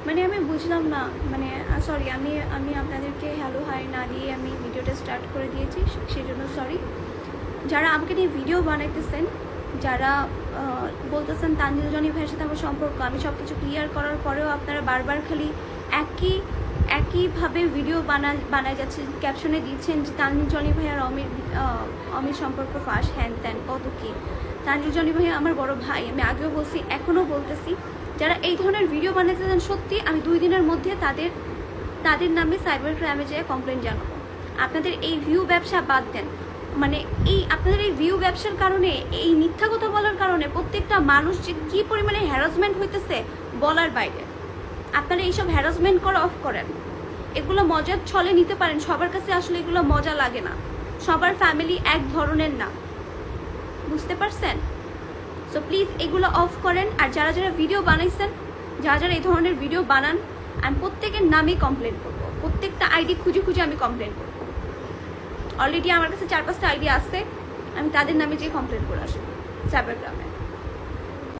মানে আমি বুঝলাম না, মানে সরি, আমি আপনাদেরকে হ্যালো হাই না দিয়ে আমি ভিডিওটা স্টার্ট করে দিয়েছি, সেই জন্য সরি। যারা আমাকে নিয়ে ভিডিও বানাইতেছেন, যারা বলতেছেন তানজিল জনি ভাইয়ের সাথে আমার সম্পর্ক, আমি সব কিছু ক্লিয়ার করার পরেও আপনারা বারবার খালি একইভাবে ভিডিও বানায় যাচ্ছে, ক্যাপশনে দিচ্ছেন যে তানজিল জনি ভাই আর অমির সম্পর্ক ফাঁস, হ্যান ত্যান কত কী। তানজিল জনি ভাই আমার বড় ভাই, আমি আগেও বলছি, এখনও বলতেছি। যারা এই ধরনের ভিডিও বানাতে চান, সত্যি আমি 2 দিনের মধ্যে তাদের নামে সাইবার ক্রাইমে যেয়ে কমপ্লেন জানাবো। আপনাদের এই ভিউ ব্যবসা বাদ দেন, মানে আপনাদের এই ভিউ ব্যবসার কারণে, এই মিথ্যা কথা বলার কারণে প্রত্যেকটা মানুষ যে কী পরিমাণে হ্যারাসমেন্ট হইতেছে বলার বাইরে। আপনারা এইসব হ্যারাসমেন্ট করা অফ করেন, এগুলো মজার ছলে নিতে পারেন, সবার কাছে আসলে এগুলো মজা লাগে না, সবার ফ্যামিলি এক ধরনের না, বুঝতে পারছেন? সো প্লিজ এগুলো অফ করেন। আর যারা যারা ভিডিও বানাইছেন, যারা এই ধরনের ভিডিও বানান, আমি প্রত্যেকের নামেই কমপ্লেন করবো, প্রত্যেকটা আইডি খুঁজে খুঁজে আমি কমপ্লেন করবো। অলরেডি আমার কাছে 4-5টা আইডি আছে, আমি তাদের নামে যেয়ে কমপ্লেন করে আসবো সাইবার ক্রাইমে।